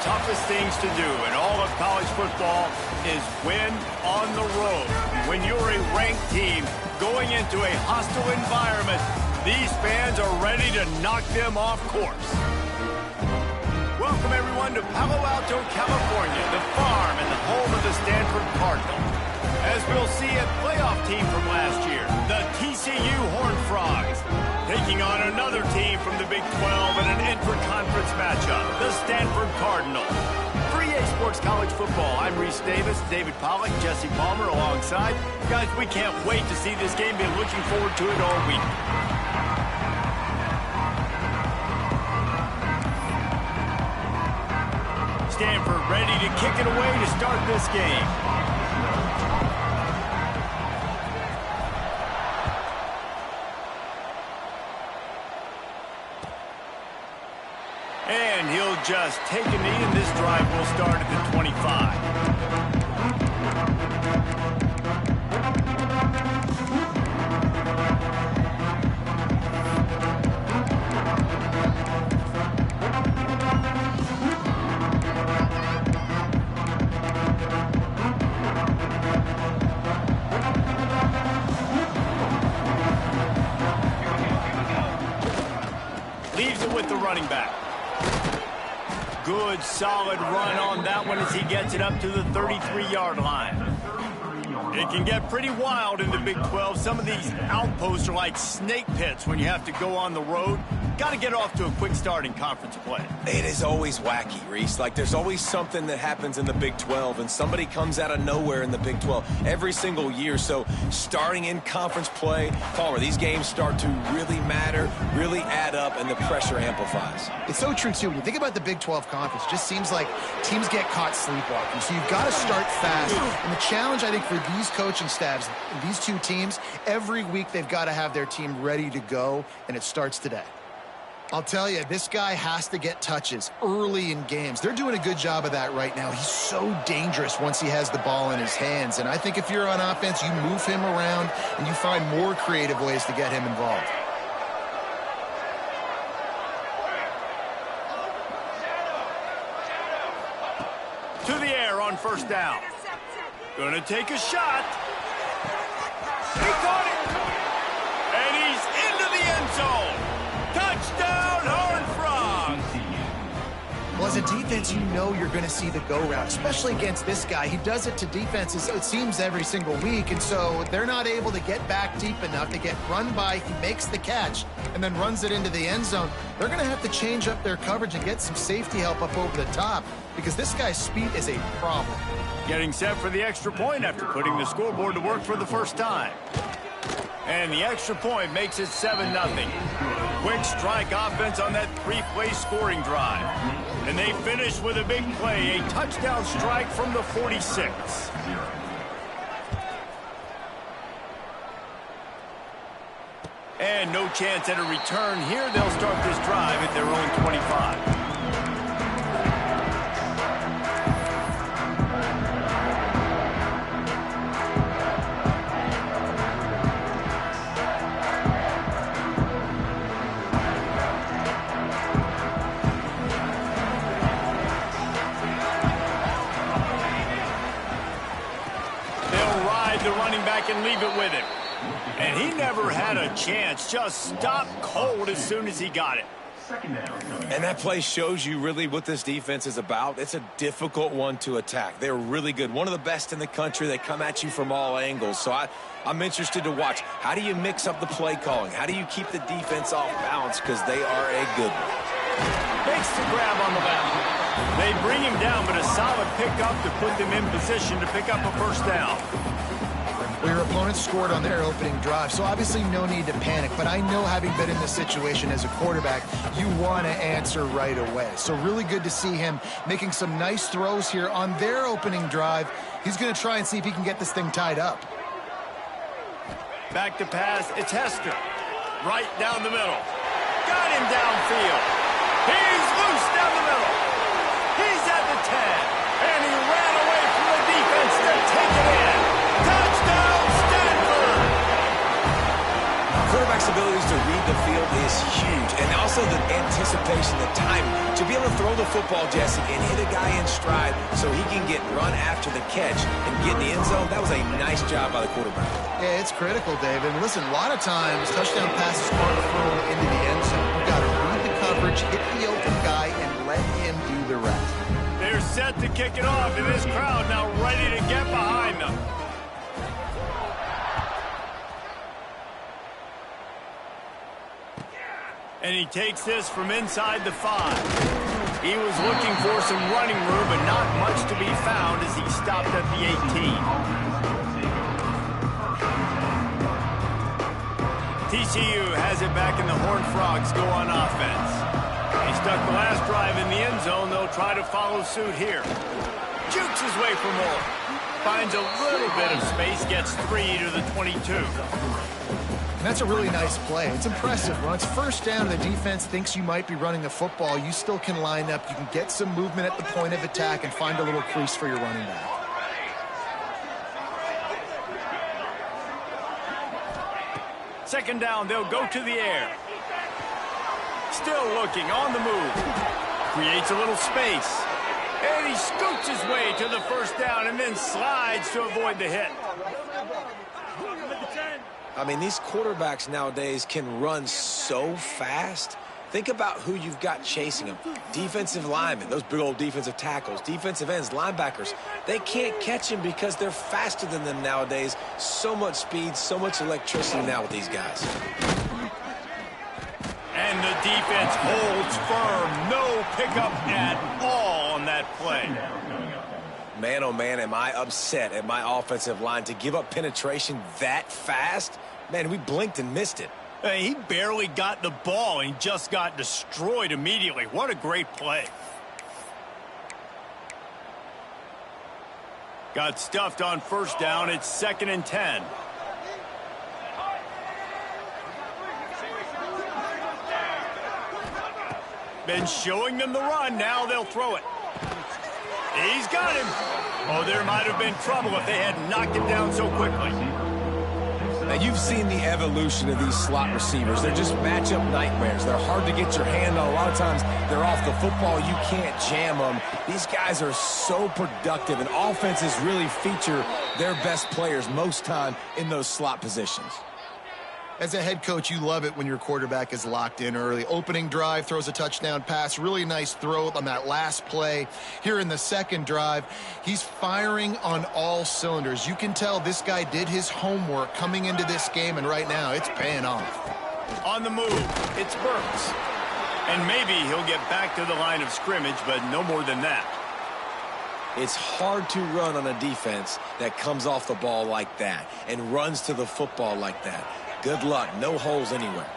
toughest things to do in all of college football is win on the road. When you're a ranked team going into a hostile environment, these fans are ready to knock them off course. Welcome, everyone, to Palo Alto, California, the farm and the home of the Stanford Cardinals. As we'll see, a playoff team from last year, the TCU Horned Frogs, taking on another team from the Big 12 in an intra-conference matchup, the Stanford Cardinals. For EA Sports College Football, I'm Reese Davis, David Pollack, Jesse Palmer alongside. Guys, we can't wait to see this game. Been looking forward to it all week. Stanford ready to kick it away to start this game. And he'll just take a knee, and this drive will start at the 25. Leaves it with the running back. Good, solid run on that one as he gets it up to the 33-yard line. It can get pretty wild in the Big 12. Some of these outposts are like snake pits when you have to go on the road. Got to get off to a quick start in conference play. It is always wacky, Reese. Like, there's always something that happens in the Big 12, and somebody comes out of nowhere in the Big 12 every single year. So starting in conference play, Palmer, these games start to really matter, really add up, and the pressure amplifies. It's so true, too. When you think about the Big 12 conference, it just seems like teams get caught sleepwalking. So you've got to start fast. And the challenge, I think, for these coaching staffs, these two teams, every week they've got to have their team ready to go, and it starts today. I'll tell you, this guy has to get touches early in games. They're doing a good job of that right now. He's so dangerous once he has the ball in his hands. And I think if you're on offense, you move him around and you find more creative ways to get him involved. To the air on first down. Gonna take a shot. He caught it. And he's into the end zone. Touchdown, Horned Frogs! Well, as a defense, you know you're going to see the go route, especially against this guy. He does it to defenses, it seems, every single week, and so they're not able to get back deep enough to get run by. He makes the catch and then runs it into the end zone. They're going to have to change up their coverage and get some safety help up over the top because this guy's speed is a problem. Getting set for the extra point after putting the scoreboard to work for the first time. And the extra point makes it 7-0. Quick strike offense on that three-play scoring drive. And they finish with a big play, a touchdown strike from the 46. And no chance at a return here. They'll start this drive at their own 25. The running back and leave it with him. And he never had a chance. Just stopped cold as soon as he got it. And that play shows you really what this defense is about. It's a difficult one to attack. They're really good. One of the best in the country. They come at you from all angles. So I'm interested to watch. How do you mix up the play calling? How do you keep the defense off balance? Because they are a good one. Makes the grab on the bound. They bring him down, but a solid pickup to put them in position to pick up a first down. Well, your opponent scored on their opening drive, so obviously no need to panic. But I know, having been in this situation as a quarterback, you want to answer right away. So really good to see him making some nice throws here on their opening drive. He's going to try and see if he can get this thing tied up. Back to pass, it's Hester. Right down the middle. Got him downfield. He's loose down the middle. He's at the 10. And he ran away from the defense to take it in. Touchdown, Stanford! Quarterback's abilities to read the field is huge. And also also the anticipation, the timing. To be able to throw the football, Jesse, and hit a guy in stride so he can get run after the catch and get in the end zone, that was a nice job by the quarterback. Yeah, it's critical, David. And listen, a lot of times, touchdown passes aren't thrown into the end zone. You've got to read the coverage, hit the open guy, and let him do the rest. They're set to kick it off, and this crowd now ready to get behind them. And he takes this from inside the 5. He was looking for some running room, but not much to be found as he stopped at the 18. TCU has it back, and the Horned Frogs go on offense. He stuck the last drive in the end zone. They'll try to follow suit here. Jukes his way for more. Finds a little bit of space, gets 3 to the 22. That's a really nice play. It's impressive. When it's first down and the defense thinks you might be running the football, you still can line up. You can get some movement at the point of attack and find a little crease for your running back. Second down, they'll go to the air. Still looking, on the move. Creates a little space. And he scoots his way to the first down and then slides to avoid the hit. I mean, these quarterbacks nowadays can run so fast. Think about who you've got chasing them. Defensive linemen, those big old defensive tackles, defensive ends, linebackers. They can't catch them because they're faster than them nowadays. So much speed, so much electricity now with these guys. And the defense holds firm. No pickup at all on that play. Man, oh man, am I upset at my offensive line to give up penetration that fast? Man, we blinked and missed it. Hey, he barely got the ball and just got destroyed immediately. What a great play. Got stuffed on first down. It's 2nd and 10. Been showing them the run. Now they'll throw it. He's got him. Oh, there might have been trouble if they had knocked him down so quickly. Now, you've seen the evolution of these slot receivers. They're just matchup nightmares. They're hard to get your hand on. A lot of times, they're off the football. You can't jam them. These guys are so productive, and offenses really feature their best players most time in those slot positions. As a head coach, you love it when your quarterback is locked in early. Opening drive, throws a touchdown pass. Really nice throw on that last play. Here in the second drive, he's firing on all cylinders. You can tell this guy did his homework coming into this game, and right now it's paying off. On the move, it's Burks. And maybe he'll get back to the line of scrimmage, but no more than that. It's hard to run on a defense that comes off the ball like that and runs to the football like that. Good luck. No holes anywhere.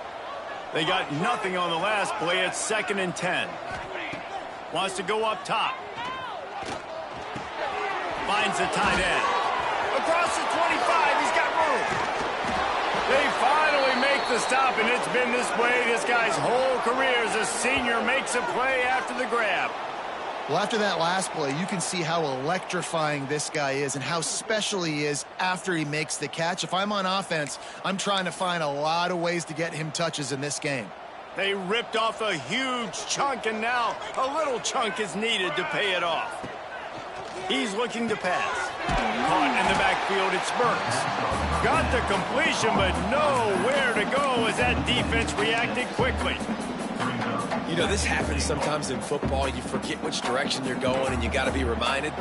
They got nothing on the last play. It's 2nd and 10. Wants to go up top. Finds the tight end. Across the 25. He's got room. They finally make the stop, and it's been this way this guy's whole career as a senior. Makes a play after the grab. Well, after that last play, you can see how electrifying this guy is and how special he is after he makes the catch. If I'm on offense, I'm trying to find a lot of ways to get him touches in this game. They ripped off a huge chunk, and now a little chunk is needed to pay it off. He's looking to pass. Caught in the backfield, it's Burks. Got the completion, but nowhere to go as that defense reacted quickly. You know, this happens sometimes in football. You forget which direction you're going, and you got to be reminded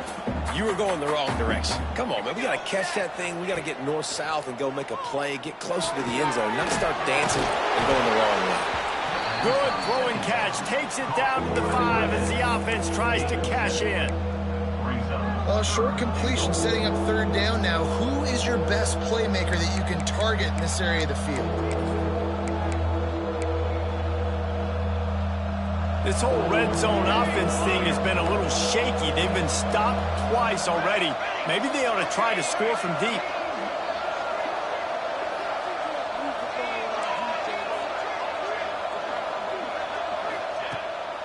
you were going the wrong direction. Come on, man. We got to catch that thing. We got to get north-south and go make a play, get closer to the end zone, not start dancing and going the wrong way. Good throwing catch. Takes it down to the 5 as the offense tries to cash in. Short completion, setting up third down now. Who is your best playmaker that you can target in this area of the field? This whole red zone offense thing has been a little shaky. They've been stopped twice already. Maybe they ought to try to score from deep.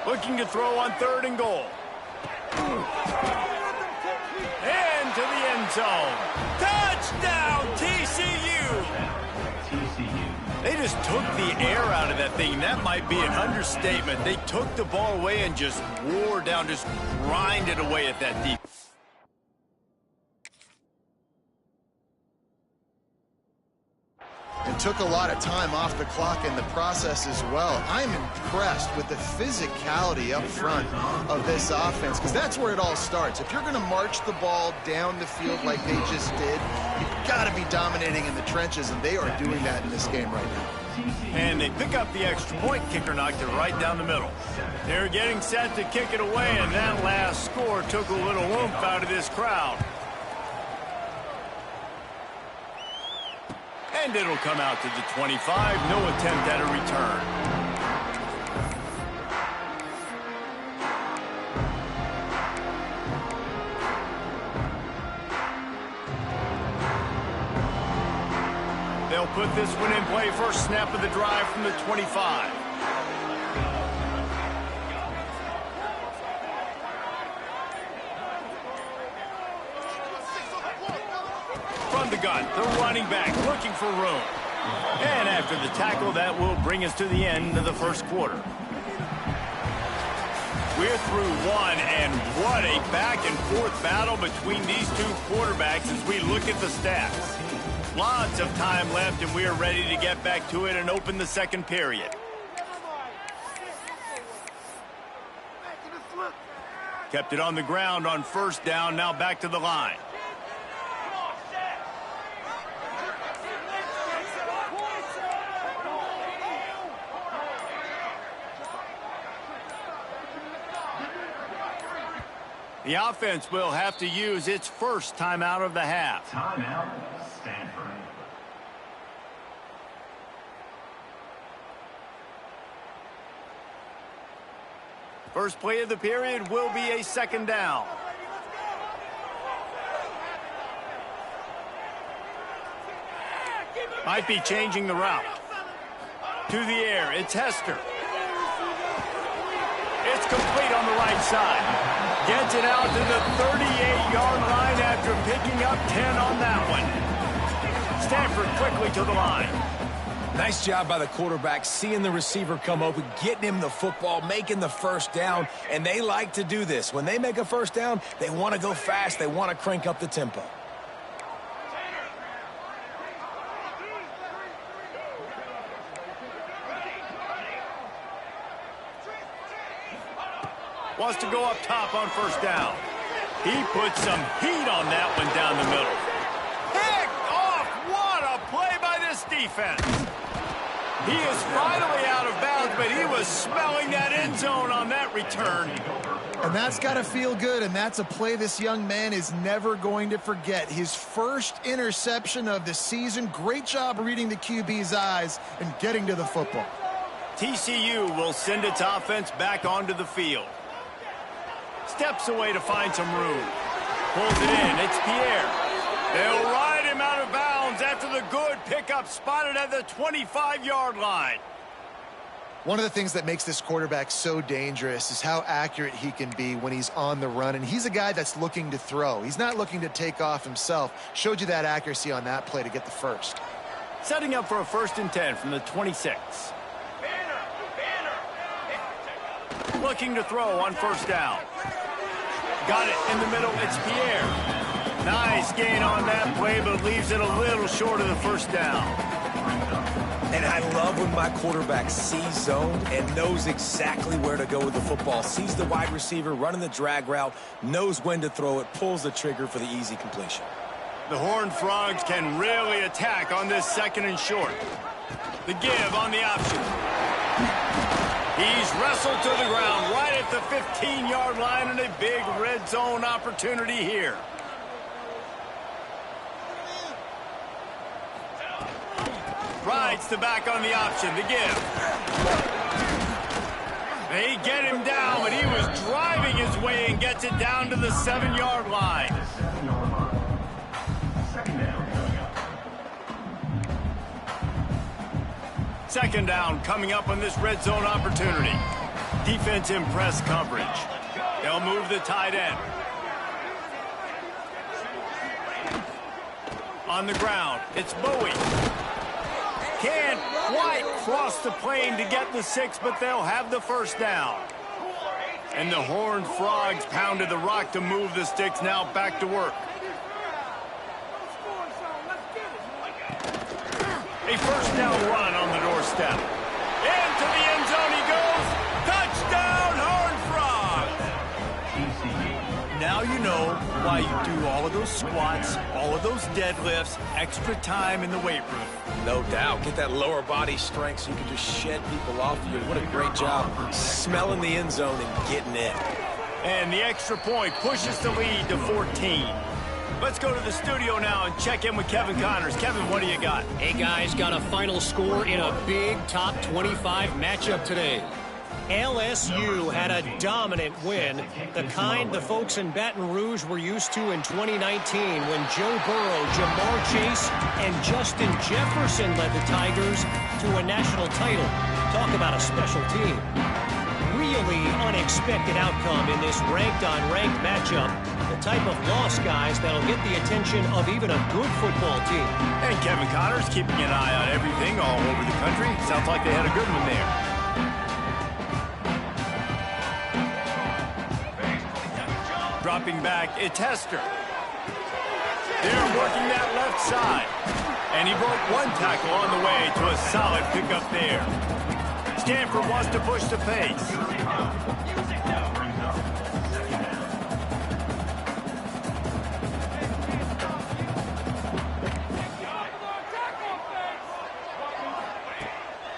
Looking to throw on 3rd and goal. And to the end zone. Touchdown, TCU! They just took the air out of that thing. That might be an understatement. They took the ball away and just wore down, just grinded away at that deep. And took a lot of time off the clock in the process as well. I'm impressed with the physicality up front of this offense, because that's where it all starts. If you're going to march the ball down the field like they just did, you've got to be dominating in the trenches, and they are doing that in this game right now. And they pick up the extra point. Kicker knocked it right down the middle. They're getting set to kick it away, and that last score took a little oomph out of this crowd. And it'll come out to the 25. No attempt at a return. They'll put this one in play. First snap of the drive from the 25. From the gun, the running back looking for room. And after the tackle, that will bring us to the end of the first quarter. We're through one, and what a back-and-forth battle between these two quarterbacks as we look at the stats. Lots of time left, and we are ready to get back to it and open the second period. Kept it on the ground on first down, now back to the line. The offense will have to use its first timeout of the half. Timeout, Stanford. First play of the period will be a second down. Might be changing the route. To the air, it's Hester. It's complete on the right side. Gets it out to the 38-yard line after picking up 10 on that one. Stanford quickly to the line. Nice job by the quarterback, seeing the receiver come open, getting him the football, making the first down, and they like to do this. When they make a first down, they want to go fast. They want to crank up the tempo. Wants to go up top on first down. He puts some heat on that one down the middle. Picked off! What a play by this defense. He is finally out of bounds, but he was smelling that end zone on that return. And that's got to feel good, and that's a play this young man is never going to forget. His first interception of the season. Great job reading the QB's eyes and getting to the football. TCU will send its offense back onto the field. Steps away to find some room. Pulls it in. It's Pierre. They'll ride him out of bounds after the good pickup spotted at the 25-yard line. One of the things that makes this quarterback so dangerous is how accurate he can be when he's on the run. And he's a guy that's looking to throw. He's not looking to take off himself. Showed you that accuracy on that play to get the first. Setting up for a 1st and 10 from the 26. Looking to throw on first down. Got it in the middle. It's Pierre. Nice gain on that play, but leaves it a little short of the first down. And I love when my quarterback sees zone and knows exactly where to go with the football. Sees the wide receiver running the drag route, knows when to throw it, pulls the trigger for the easy completion. The Horned Frogs can really attack on this 2nd and short. The give on the option. He's wrestled to the ground right at the 15-yard line, and a big red zone opportunity here. Rides the back on the option. The give. They get him down, but he was driving his way and gets it down to the 7-yard line. Second down coming up on this red zone opportunity. Defense in press coverage. They'll move the tight end. On the ground, it's Bowie. Can't quite cross the plane to get the 6, but they'll have the first down. And the Horned Frogs pounded the rock to move the sticks, now back to work. A first down run on the doorstep. Into the end zone he goes. Touchdown, Horned Frogs! Now you know why you do all of those squats, all of those deadlifts, extra time in the weight room. No doubt. Get that lower body strength so you can just shed people off you. What a great job smelling the end zone and getting in. And the extra point pushes the lead to 14. Let's go to the studio now and check in with Kevin Connors. Kevin, what do you got? Hey, guys, got a final score in a big top 25 matchup today. LSU had a dominant win, the kind the folks in Baton Rouge were used to in 2019 when Joe Burrow, Jamar Chase, and Justin Jefferson led the Tigers to a national title. Talk about a special team. Really unexpected outcome in this ranked-on-ranked matchup. The type of loss, guys, that'll get the attention of even a good football team. And Kevin Connors keeping an eye on everything all over the country. Sounds like they had a good one there. Dropping back, it's Hester. They're working that left side. And he broke one tackle on the way to a solid pickup there. Stanford wants to push the pace.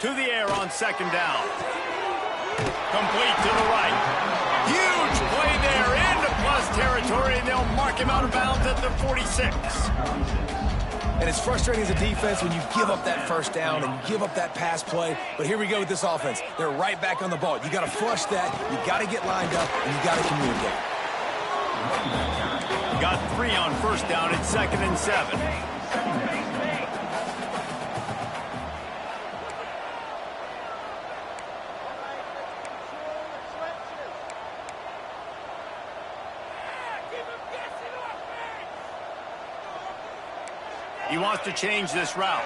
To the air on second down. Complete to the right. Huge play there into plus territory, and they'll mark him out of bounds at the 46. And it's frustrating as a defense when you give up that first down and you give up that pass play. But here we go with this offense. They're right back on the ball. You got to flush that. You got to get lined up, and you got to communicate. Got 3 on first down. It's 2nd and 7. He wants to change this route.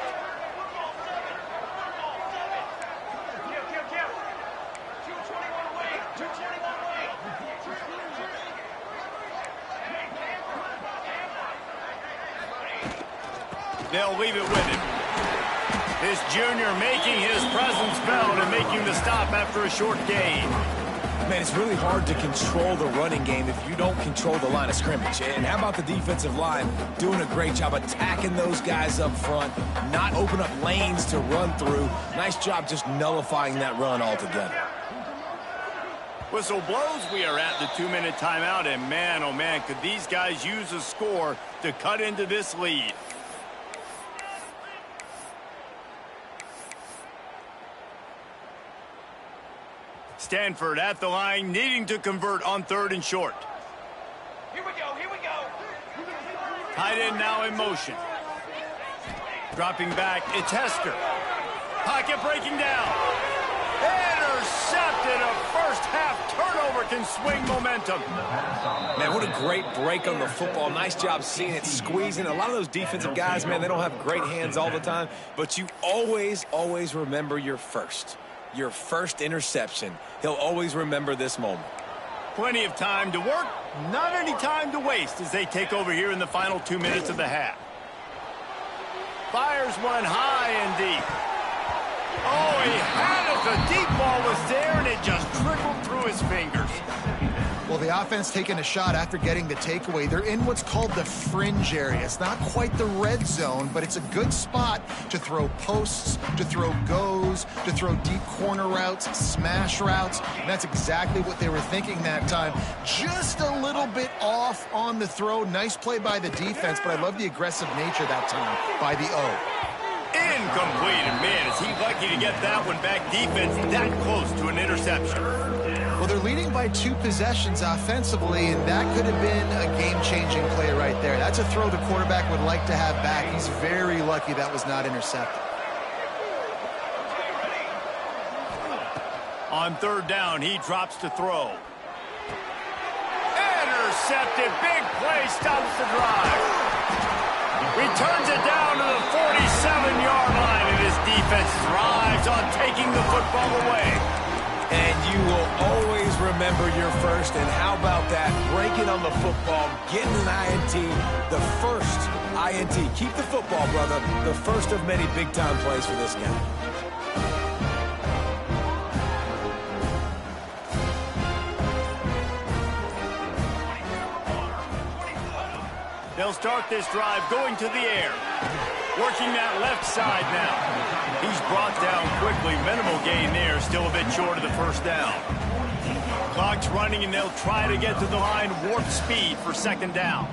They'll leave it with him. This junior making his presence felt and making the stop after a short gain. Man, it's really hard to control the running game if you don't control the line of scrimmage. And how about the defensive line doing a great job attacking those guys up front, not open up lanes to run through. Nice job just nullifying that run altogether. Whistle blows. We are at the 2-minute timeout, and man, oh man, could these guys use a score to cut into this lead. Stanford at the line, needing to convert on 3rd and short. Here we go, here we go. Tight end now in motion. Dropping back, it's Hester. Pocket breaking down. Intercepted. A first half turnover can swing momentum. Man, what a great break on the football. Nice job seeing it squeezing. A lot of those defensive guys, man, they don't have great hands all the time, but you always remember your first interception. He'll always remember this moment. Plenty of time to work, not any time to waste as they take over here in the final 2 minutes of the half. Fires one high and deep. Oh, he had it. The deep ball was there, and it just trickled through his fingers. Well, the offense taking a shot after getting the takeaway. They're in what's called the fringe area. It's not quite the red zone, but it's a good spot to throw posts, to throw goes, to throw deep corner routes, smash routes. And that's exactly what they were thinking that time. Just a little bit off on the throw. Nice play by the defense, but I love the aggressive nature that time by the O. Incomplete, and man, is he lucky to get that one back. Defense that close to an interception. Well, they're leading by 2 possessions offensively, and that could have been a game-changing play right there. That's a throw the quarterback would like to have back. He's very lucky that was not intercepted. On 3rd down, he drops to throw. Intercepted. Big play stops the drive. Returns it down to the 47-yard line, and his defense defense thrives on taking the football away. And you will always remember your first. And how about that? Breaking on the football, getting an INT, the first INT. Keep the football, brother. The first of many big-time plays for this guy. They'll start this drive going to the air. Working that left side now. He's brought down quickly. Minimal gain there. Still a bit short of the first down. Clock's running, and they'll try to get to the line warp speed for second down.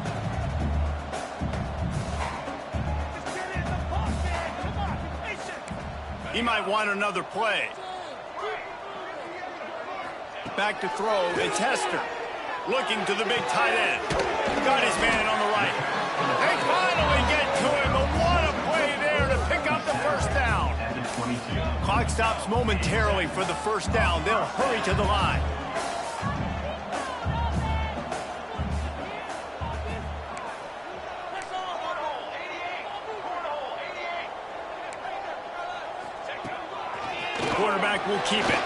He might want another play. Back to throw. It's Hester. Looking to the big tight end. Got his man on the right. They finally get to him, but what a play there to pick up the first down. Clock stops momentarily for the first down. They'll hurry to the line. Quarterback will keep it.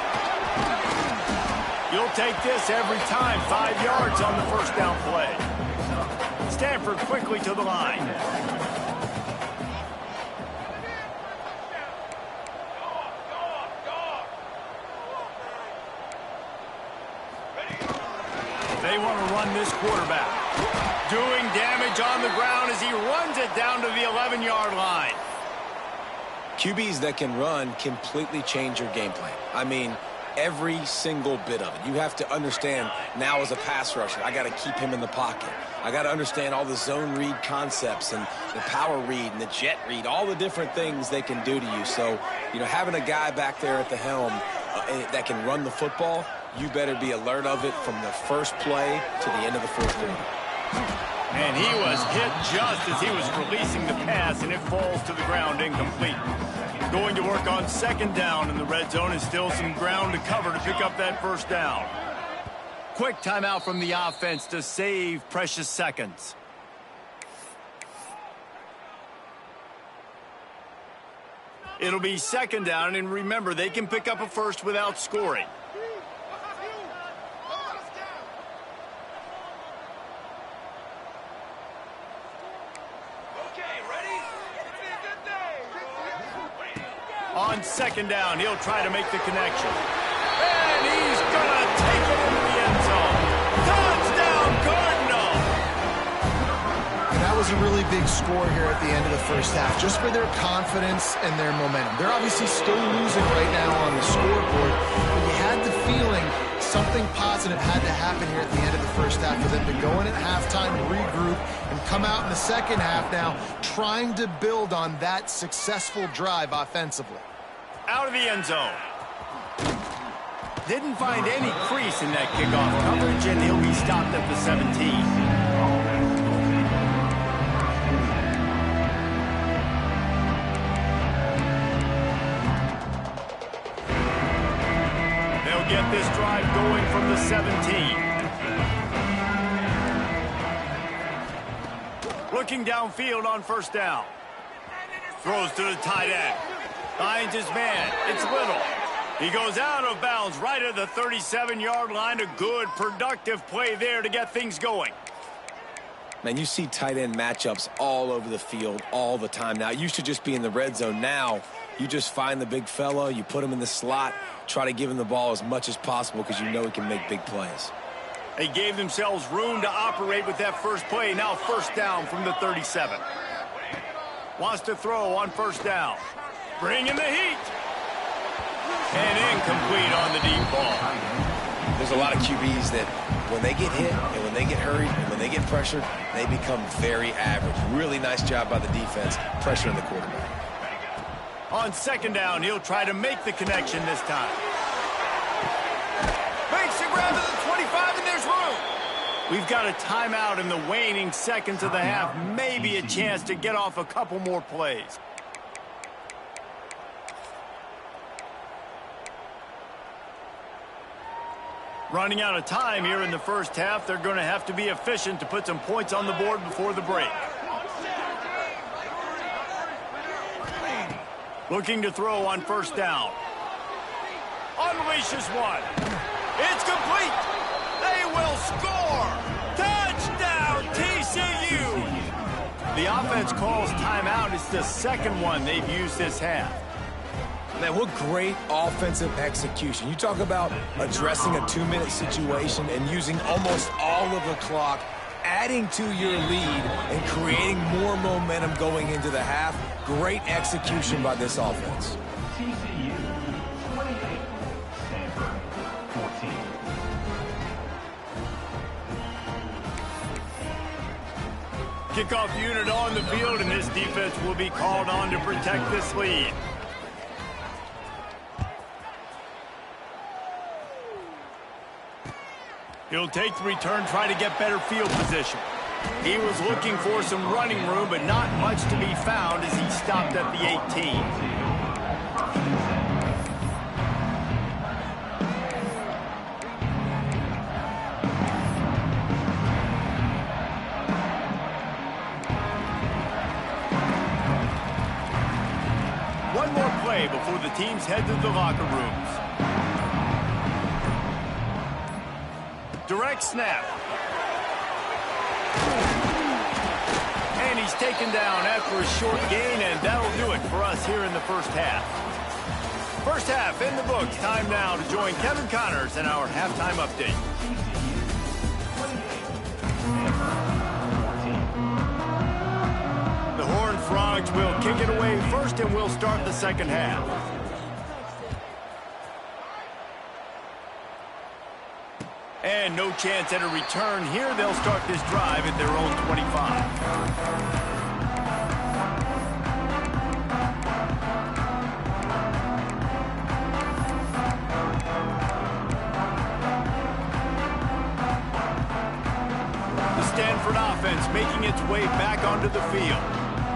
You'll take this every time. 5 yards on the first down play. Stanford quickly to the line. They want to run this quarterback. Doing damage on the ground as he runs it down to the 11-yard line. QBs that can run completely change your game plan. I mean, every single bit of it. You have to understand now as a pass rusher, I got to keep him in the pocket. I got to understand all the zone read concepts and the power read and the jet read, all the different things they can do to you. So, you know, having a guy back there at the helm that can run the football, you better be alert of it from the first play to the end of the fourth quarter. And he was hit just as he was releasing the pass, and it falls to the ground incomplete. Going to work on second down in the red zone, and still some ground to cover to pick up that first down. Quick timeout from the offense to save precious seconds. It'll be second down, and remember, they can pick up a first without scoring. On second down, he'll try to make the connection. And he's going to take it into the end zone. Touchdown, Cardinal! And that was a really big score here at the end of the first half, just for their confidence and their momentum. They're obviously still losing right now on the scoreboard, but you had the feeling something positive had to happen here at the end of the first half for them to go in at halftime, regroup, and come out in the second half now trying to build on that successful drive offensively. Out of the end zone. Didn't find any crease in that kickoff coverage, and he'll be stopped at the 17. They'll get this drive going from the 17. Looking downfield on first down. Throws to the tight end. Finds his man. It's Little. He goes out of bounds right at the 37-yard line. A good, productive play there to get things going. Man, you see tight end matchups all over the field all the time now. It used to just be in the red zone. Now you just find the big fella, you put him in the slot, try to give him the ball as much as possible because you know he can make big plays. They gave themselves room to operate with that first play. Now first down from the 37. Wants to throw on first down. Bringing the heat. And incomplete on the deep ball. There's a lot of QBs that when they get hit and when they get hurried and when they get pressured, they become very average. Really nice job by the defense pressuring the quarterback. On second down, he'll try to make the connection this time. Makes the grab to the 25, and there's room. We've got a timeout in the waning seconds of the half. Maybe a chance to get off a couple more plays. Running out of time here in the first half. They're going to have to be efficient to put some points on the board before the break. Looking to throw on first down. Unleashes one. It's complete. They will score. Touchdown, TCU. The offense calls timeout. It's the second one they've used this half. Man, what great offensive execution. You talk about addressing a 2-minute situation and using almost all of the clock, adding to your lead and creating more momentum going into the half. Great execution by this offense. TCU 28, Stanford 14. Kickoff unit on the field, and this defense will be called on to protect this lead. He'll take the return, try to get better field position. He was looking for some running room, but not much to be found as he stopped at the 18. One more play before the teams head to the locker rooms. Direct snap. And he's taken down after a short gain, and that'll do it for us here in the first half. First half in the books. Time now to join Kevin Connors in our halftime update. The Horned Frogs will kick it away first, and we'll start the second half. And no chance at a return here. They'll start this drive at their own 25. The Stanford offense making its way back onto the field.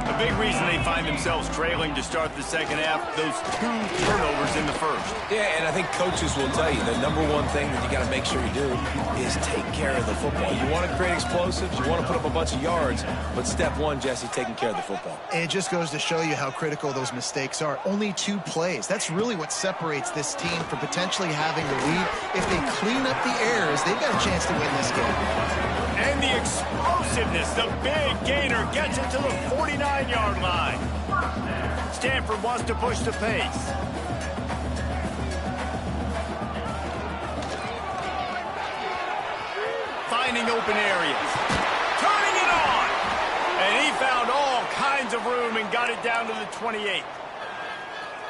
A big reason they find themselves trailing to start the second half, those 2 turnovers in the first. Yeah, and I think coaches will tell you the number one thing that you got to make sure you do is take care of the football. You want to create explosives, you want to put up a bunch of yards, but step one, Jesse, taking care of the football. It just goes to show you how critical those mistakes are. Only 2 plays. That's really what separates this team from potentially having the lead. If they clean up the errors, they've got a chance to win this game. And the explosiveness, the big gainer gets it to the 49-yard line. Stanford wants to push the pace. Finding open areas. Turning it on. And he found all kinds of room and got it down to the 28.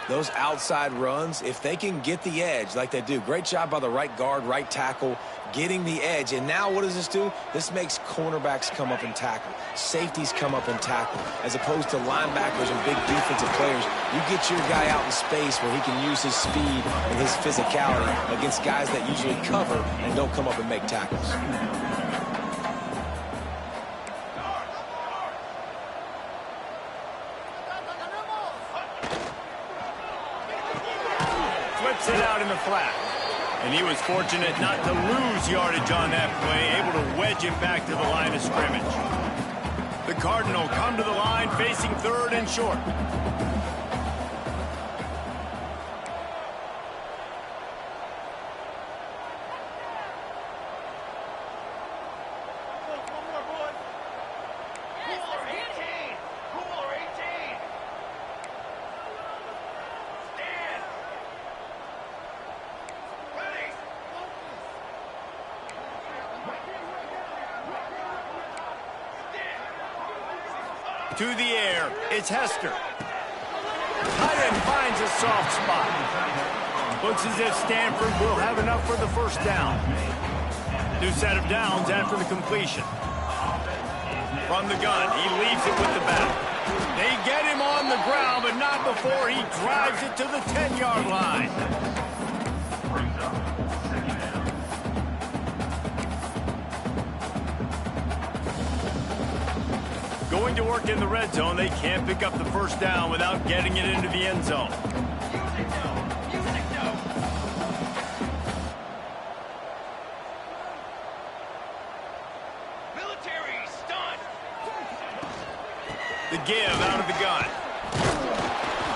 Those outside runs, if they can get the edge like they do, great job by the right guard, right tackle, getting the edge. And now what does this do? This makes cornerbacks come up and tackle. Safeties come up and tackle. As opposed to linebackers and big defensive players, you get your guy out in space where he can use his speed and his physicality against guys that usually cover and don't come up and make tackles. Flips it out in the flat. And he was fortunate not to lose yardage on that play, able to wedge it back to the line of scrimmage. The Cardinal come to the line facing 3rd and short. To the air, it's Hester. Tight end finds a soft spot. Looks as if Stanford will have enough for the first down. New set of downs after the completion. From the gun, he leaves it with the back. They get him on the ground, but not before he drives it to the 10-yard line. Going to work in the red zone, they can't pick up the first down without getting it into the end zone. Military stunt. The give out of the gun.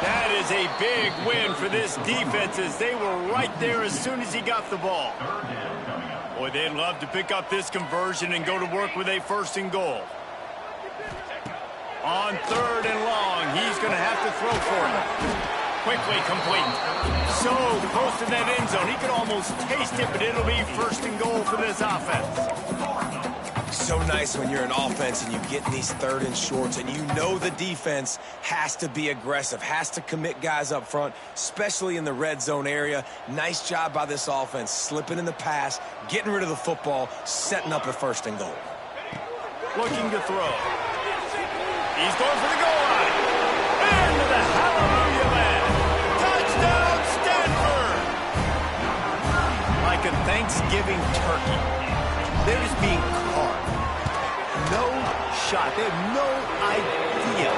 That That is a big win for this defense as they were right there as soon as he got the ball. Boy, they'd love to pick up this conversion and go to work with a 1st and goal. On 3rd and long, he's going to have to throw for it. Quickly complete. So close to that end zone. He could almost taste it, but it'll be 1st and goal for this offense. So nice when you're an offense and you get in these 3rd and shorts and you know the defense has to be aggressive, has to commit guys up front, especially in the red zone area. Nice job by this offense, slipping in the pass, getting rid of the football, setting up a 1st and goal. Looking to throw. He's going for the goal line. Into the hallelujah land. Touchdown, Stanford. Like a Thanksgiving turkey. They're just being carved. No shot. They have no idea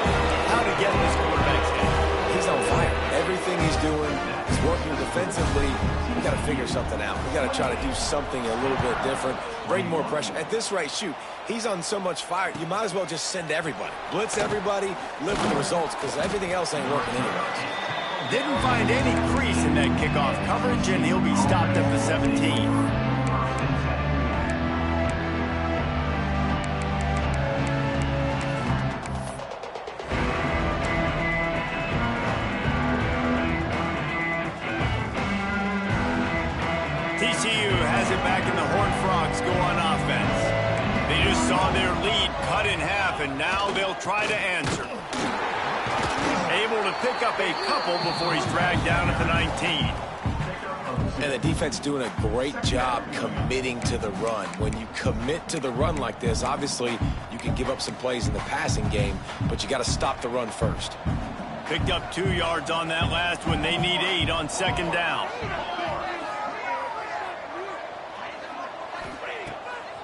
how to get in this quarterback's head. He's on fire. Everything he's doing is working defensively. We got to figure something out. We got to try to do something a little bit different, bring more pressure. At this rate, shoot, he's on so much fire, you might as well just send everybody. Blitz everybody, live with the results, because everything else ain't working anyways. Didn't find any crease in that kickoff coverage, and he'll be stopped at the 17. TCU has it back in the Horned Frogs go on offense. They just saw their lead cut in half, and now they'll try to answer. Able to pick up a couple before he's dragged down at the 19. And the defense doing a great job committing to the run. When you commit to the run like this, obviously you can give up some plays in the passing game, but you got to stop the run first. Picked up 2 yards on that last one. They need 8 on 2nd down.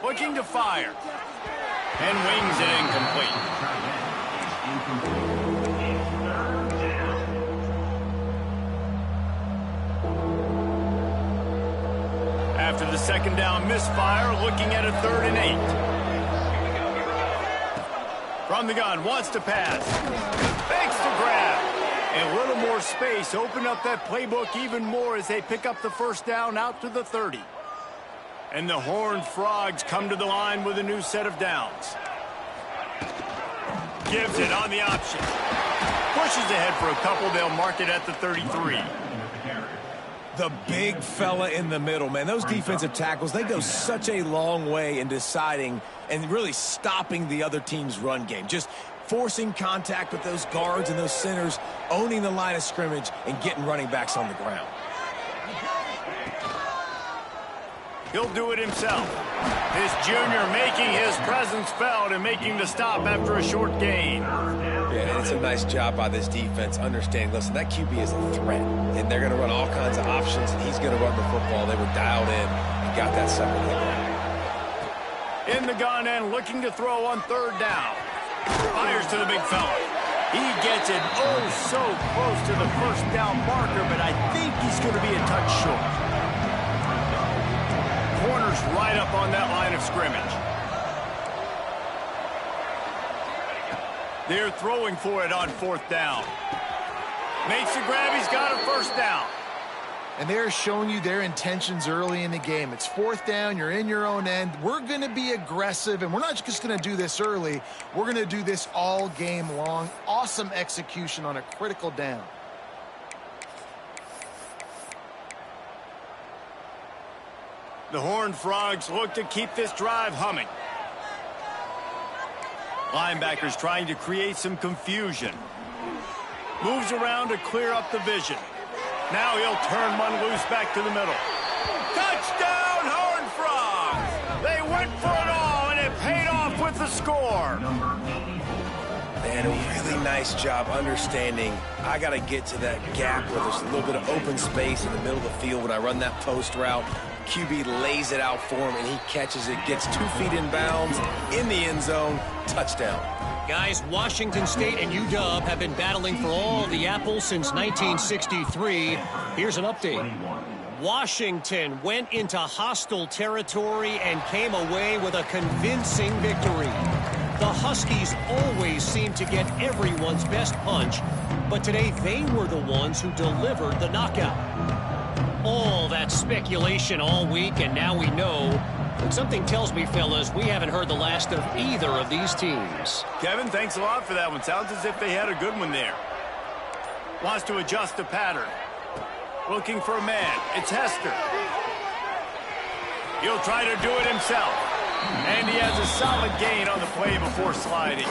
Looking to fire. And wings it incomplete. After the 2nd down misfire, looking at a 3rd and 8. From the gun, wants to pass. Fakes the grab. And a little more space. Open up that playbook even more as they pick up the 1st down out to the 30. And the Horned Frogs come to the line with a new set of downs. Gives it on the option. Pushes ahead for a couple. They'll mark it at the 33. The big fella in the middle, man. Those defensive tackles, they go such a long way in deciding and really stopping the other team's run game. Just forcing contact with those guards and those centers, owning the line of scrimmage, and getting running backs on the ground. He'll do it himself. His junior making his presence felt and making the stop after a short gain. Yeah, and it's a nice job by this defense understanding, listen, that QB is a threat, and they're going to run all kinds of options, and he's going to run the football. They were dialed in and got that second hit. In the gun and looking to throw on 3rd down. Fires to the big fella. He gets it so close to the 1st down marker, but I think he's going to be a touch short. Corners right up on that line of scrimmage. They're throwing for it on 4th down. Makes the grab. He's got a 1st down. And they're showing you their intentions early in the game. It's 4th down. You're in your own end. We're going to be aggressive, and we're not just going to do this early. We're going to do this all game long. Awesome execution on a critical down. The Horned Frogs look to keep this drive humming. Linebackers trying to create some confusion. Moves around to clear up the vision. Now he'll turn one loose back to the middle. Touchdown, Horned Frogs! They went for it all, and it paid off with the score. And a really nice job understanding I got to get to that gap where there's a little bit of open space in the middle of the field when I run that post route. QB lays it out for him, and he catches it, gets 2 feet in bounds, in the end zone, touchdown. Guys, Washington State and UW have been battling for all the apples since 1963. Here's an update. Washington went into hostile territory and came away with a convincing victory. The Huskies always seem to get everyone's best punch, but today they were the ones who delivered the knockout. All that speculation all week, and now we know. But something tells me, fellas, we haven't heard the last of either of these teams. Kevin, thanks a lot for that one. Sounds as if they had a good one there. Wants to adjust the pattern. Looking for a man. It's Hester. He'll try to do it himself. And he has a solid gain on the play before sliding.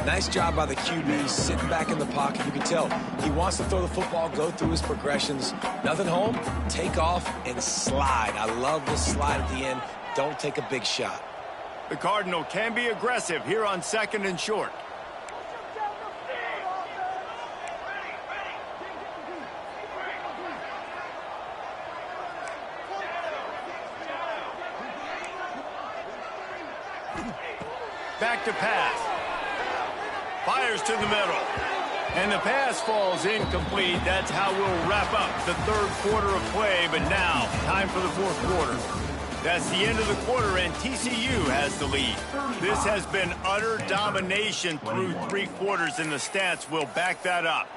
Nice job by the QB, sitting back in the pocket. You can tell he wants to throw the football, go through his progressions. Nothing home, take off, and slide. I love the slide at the end. Don't take a big shot. The Cardinal can be aggressive here on 2nd and short. Back to pass. Fires to the middle. And the pass falls incomplete. That's how we'll wrap up the 3rd quarter of play. But now, time for the 4th quarter. That's the end of the quarter, and TCU has the lead. This has been utter domination through 3 quarters, and the stats will back that up.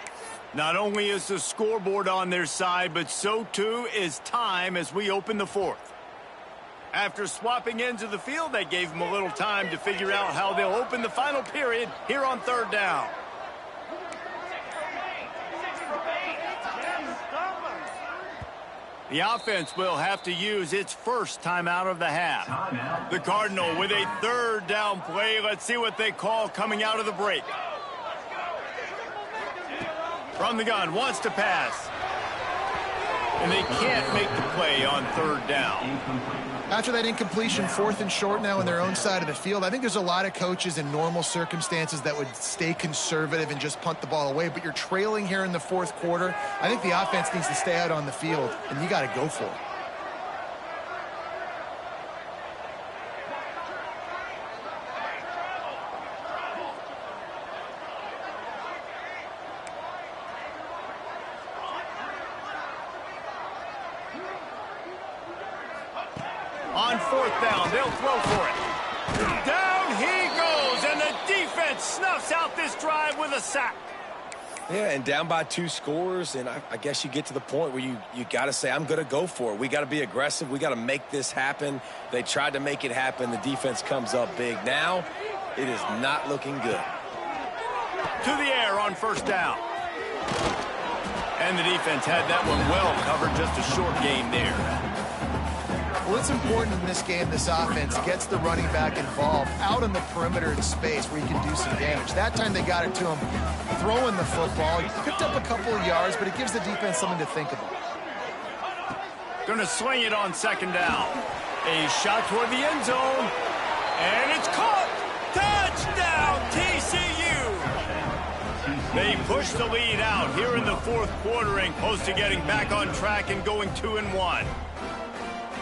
Not only is the scoreboard on their side, but so too is time as we open the 4th. After swapping ends of the field, that gave them a little time to figure out how they'll open the final period here on 3rd down. The offense will have to use its first timeout of the half. The Cardinal with a 3rd down play. Let's see what they call coming out of the break. From the gun, wants to pass. And they can't make the play on 3rd down. After that incompletion, 4th and short now on their own side of the field, I think there's a lot of coaches in normal circumstances that would stay conservative and just punt the ball away. But you're trailing here in the 4th quarter. I think the offense needs to stay out on the field, and you got to go for it. On 4th down, they'll throw for it. Down he goes, and the defense snuffs out this drive with a sack. Yeah, and down by 2 scores, and I guess you get to the point where you got to say, I'm going to go for it. We got to be aggressive. We got to make this happen. They tried to make it happen. The defense comes up big. Now, it is not looking good. To the air on 1st down. And the defense had that one well covered, just a short gain there. Well, it's important in this game, this offense gets the running back involved out on the perimeter in space where you can do some damage. That time they got it to him throwing the football. He picked up a couple of yards, but it gives the defense something to think about. Going to swing it on 2nd down. A shot toward the end zone. And it's caught. Touchdown, TCU. They push the lead out here in the 4th quarter and close to getting back on track and going 2-1.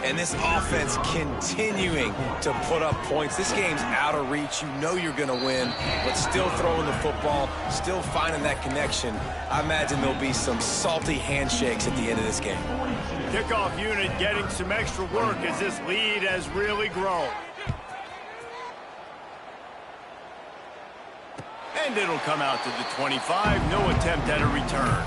And this offense continuing to put up points. This game's out of reach. You know you're going to win, but still throwing the football, still finding that connection. I imagine there'll be some salty handshakes at the end of this game. Kickoff unit getting some extra work as this lead has really grown. And it'll come out to the 25. No attempt at a return.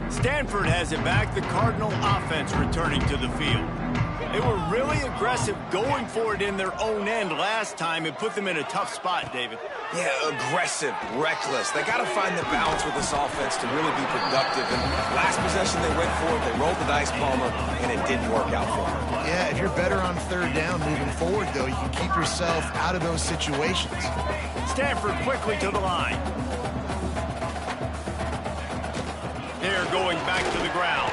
Stanford has it back. The Cardinal offense returning to the field. They were really aggressive going for it in their own end last time. It put them in a tough spot, David. Yeah, aggressive, reckless. They got to find the balance with this offense to really be productive. And last possession they went for it. They rolled the dice, Palmer, and it didn't work out for them. Yeah, if you're better on 3rd down moving forward, though, you can keep yourself out of those situations. Stanford quickly to the line. They're going back to the ground.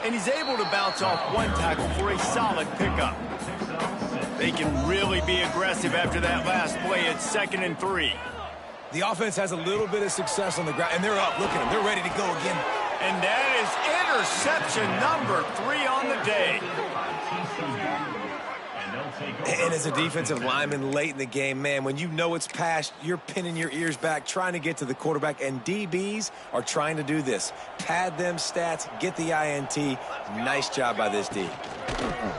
And he's able to bounce off one tackle for a solid pickup. They can really be aggressive after that last play at 2nd and 3. The offense has a little bit of success on the ground, and they're up. Look at them. They're ready to go again. And that is interception number 3 on the day. And as a defensive lineman late in the game, man, when you know it's past, you're pinning your ears back, trying to get to the quarterback, and DBs are trying to do this. Pad them stats, get the INT. Nice job by this D.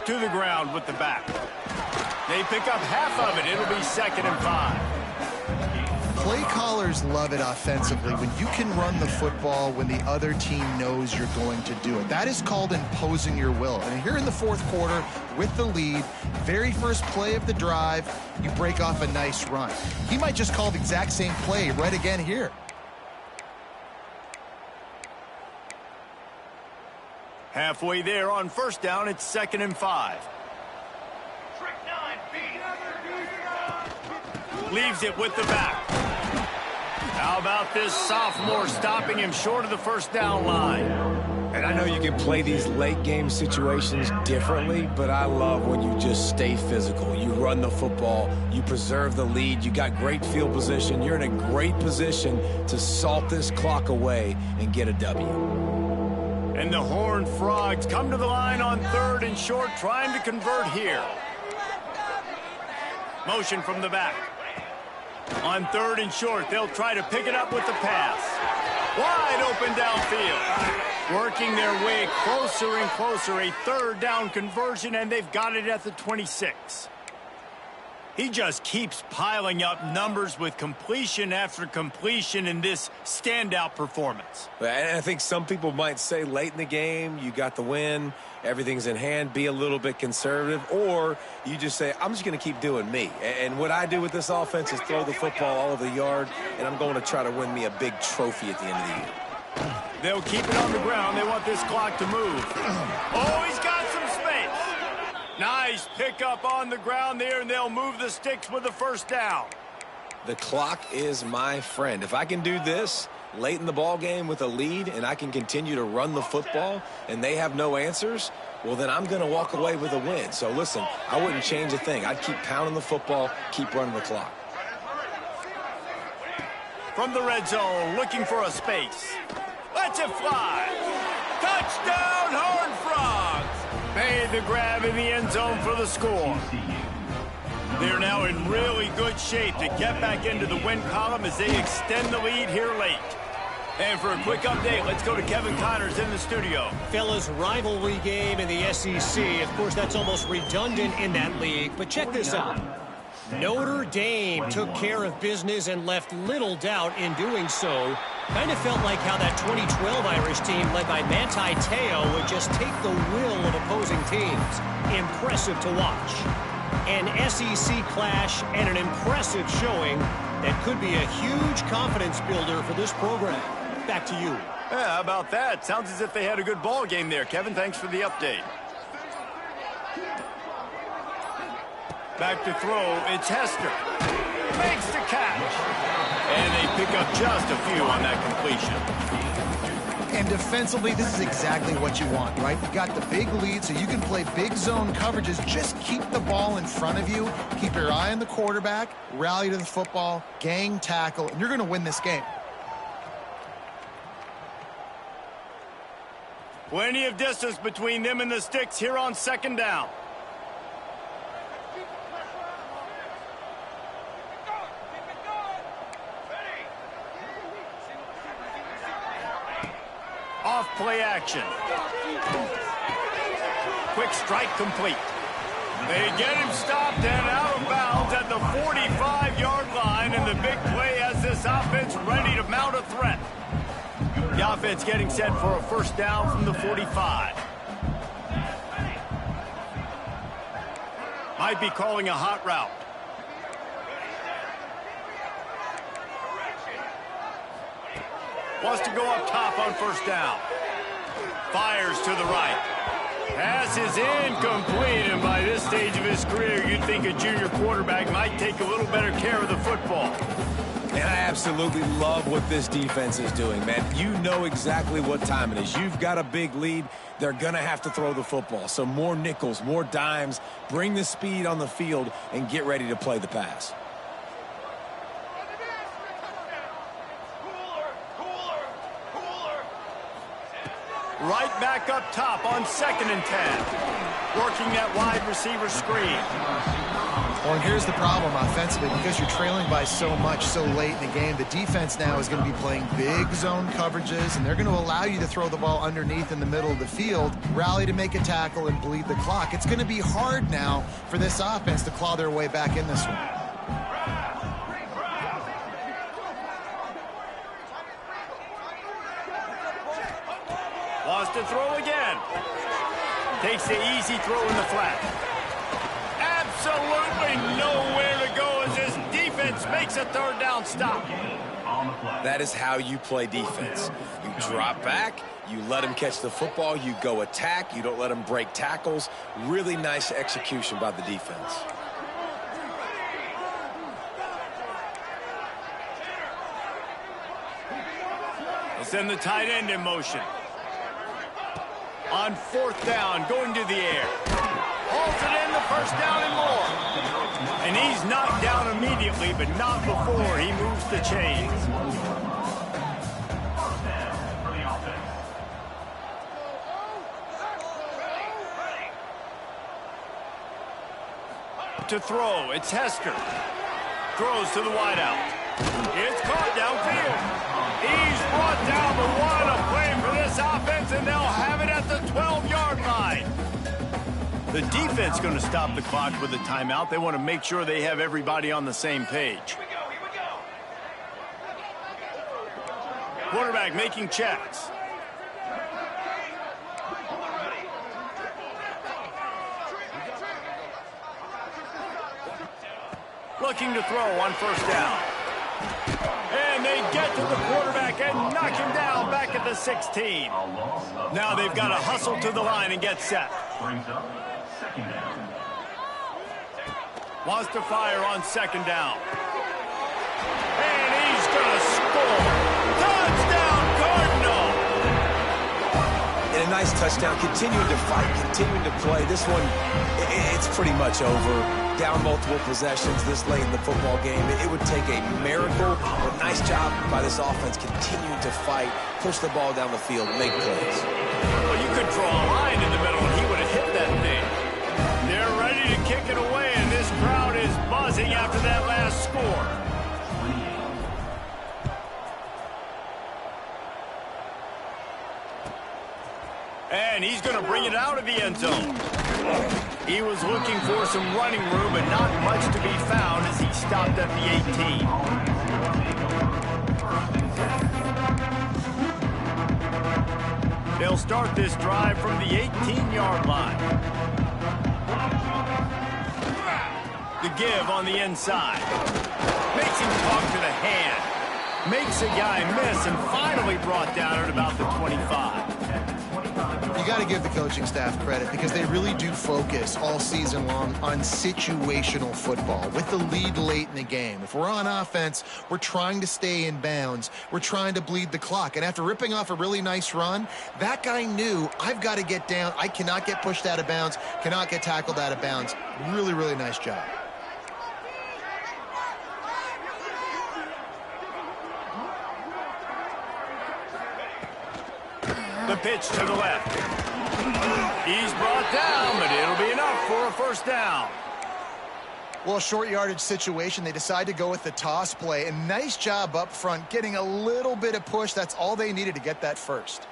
To the ground with the back. They pick up half of it. It'll be 2nd and 5. Play callers love it offensively when you can run the football when the other team knows you're going to do it. That is called imposing your will. And here in the 4th quarter with the lead, very first play of the drive, you break off a nice run. He might just call the exact same play right again here. Halfway there on 1st down, it's 2nd and 5. Leaves it with the back. How about this sophomore stopping him short of the 1st down line? And I know you can play these late game situations differently, but I love when you just stay physical. You run the football, you preserve the lead, you got great field position, you're in a great position to salt this clock away and get a W. And the Horned Frogs come to the line on 3rd and short, trying to convert here. Motion from the back. On 3rd and short, they'll try to pick it up with the pass. Wide open downfield. Working their way closer and closer. A 3rd down conversion, and they've got it at the 26. He just keeps piling up numbers with completion after completion in this standout performance. And I think some people might say late in the game, you got the win, everything's in hand, be a little bit conservative, or you just say, I'm just going to keep doing me. And what I do with this offense is throw the football all over the yard, and I'm going to try to win me a big trophy at the end of the year. They'll keep it on the ground. They want this clock to move. Oh, he's got some space. Nice pickup on the ground there, and they'll move the sticks with the 1st down. The clock is my friend. If I can do this late in the ball game with a lead and I can continue to run the football and they have no answers, well, then I'm going to walk away with a win. So, listen, I wouldn't change a thing. I'd keep pounding the football, keep running the clock. From the red zone, looking for a space. Lets it fly. Touchdown, Horned Frogs. Made the grab in the end zone for the score. They're now in really good shape to get back into the win column as they extend the lead here late. And for a quick update, let's go to Kevin Connors in the studio. Fellas, rivalry game in the SEC. Of course, that's almost redundant in that league. But check this out. Notre Dame took care of business and left little doubt in doing so. Kind of felt like how that 2012 Irish team led by Manti Te'o would just take the will of opposing teams. Impressive to watch. An SEC clash and an impressive showing that could be a huge confidence builder for this program. Back to you. Yeah, how about that? Sounds as if they had a good ball game there. Kevin, thanks for the update. Back to throw, it's Hester. Makes the catch. And they pick up just a few on that completion. And defensively, this is exactly what you want, right? You got the big lead, so you can play big zone coverages. Just keep the ball in front of you. Keep your eye on the quarterback. Rally to the football. Gang tackle. And you're going to win this game. Plenty of distance between them and the sticks here on 2nd down. Off play action. Quick strike complete. They get him stopped and out of bounds at the 45-yard line, and the big play has this offense ready to mount a threat. The offense getting set for a 1st down from the 45. Might be calling a hot route. Wants to go up top on 1st down. Fires to the right. Pass is incomplete, and by this stage of his career, you'd think a junior quarterback might take a little better care of the football. And I absolutely love what this defense is doing, man. You know exactly what time it is. You've got a big lead. They're going to have to throw the football. So more nickels, more dimes. Bring the speed on the field and get ready to play the pass. Right back up top on 2nd and 10. working that wide receiver screen. Well, and here's the problem offensively. Because you're trailing by so much so late in the game, the defense now is going to be playing big zone coverages, and they're going to allow you to throw the ball underneath in the middle of the field, rally to make a tackle, and bleed the clock. It's going to be hard now for this offense to claw their way back in this one. Wants to throw again. Takes the easy throw in the flat. Absolutely nowhere to go as this defense makes a third down stop. That is how you play defense. You drop back, you let them catch the football, you go attack, you don't let them break tackles. Really nice execution by the defense. They'll send the tight end in motion. On fourth down, going to the air. Hauls it in, the first down and more. And he's knocked down immediately, but not before he moves the chains. To throw, it's Hester. Throws to the wideout. It's caught downfield. He's brought down, but what a play for this offense, and they'll have it at the 12-yard line. The defense going to stop the clock with a timeout. They want to make sure they have everybody on the same page. Here we go. Quarterback making checks. Looking to throw on first down. And they get to the quarterback and knock him down back at the 16. Now they've got to hustle to the line and get set. Wants to fire on second down. And he's going to score. Touchdown, Cardinal! And a nice touchdown, continuing to fight, continuing to play. This one, it's pretty much over. Down multiple possessions this late in the football game. It would take a miracle, but nice job by this offense continuing to fight, push the ball down the field, make plays. Well, you could draw a line in the middle and he would have hit that thing. They're ready to kick it away, and this crowd is buzzing after that last score. And he's going to bring it out of the end zone. He was looking for some running room, but not much to be found as he stopped at the 18. They'll start this drive from the 18-yard line. The give on the inside. Makes him talk to the hand. Makes a guy miss and finally brought down at about the 25. You got to give the coaching staff credit because they really do focus all season long on situational football with the lead late in the game. If we're on offense, we're trying to stay in bounds. We're trying to bleed the clock. And after ripping off a really nice run, that guy knew, I've got to get down. I cannot get pushed out of bounds, cannot get tackled out of bounds. Really, really nice job. The pitch to the left. He's brought down, but it'll be enough for a first down. Well, short yardage situation, they decide to go with the toss play. And nice job up front, getting a little bit of push. That's all they needed to get that first.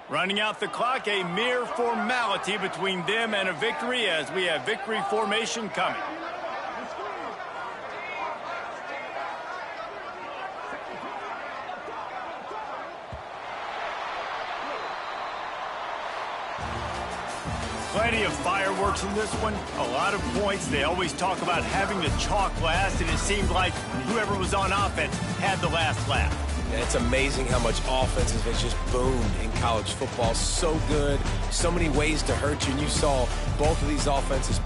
Running out the clock, a mere formality between them and a victory as we have victory formation coming. Plenty of fireworks in this one, a lot of points. They always talk about having the chalk last, and it seemed like whoever was on offense had the last laugh. And it's amazing how much offense has just boomed in college football. So good, so many ways to hurt you. And you saw both of these offenses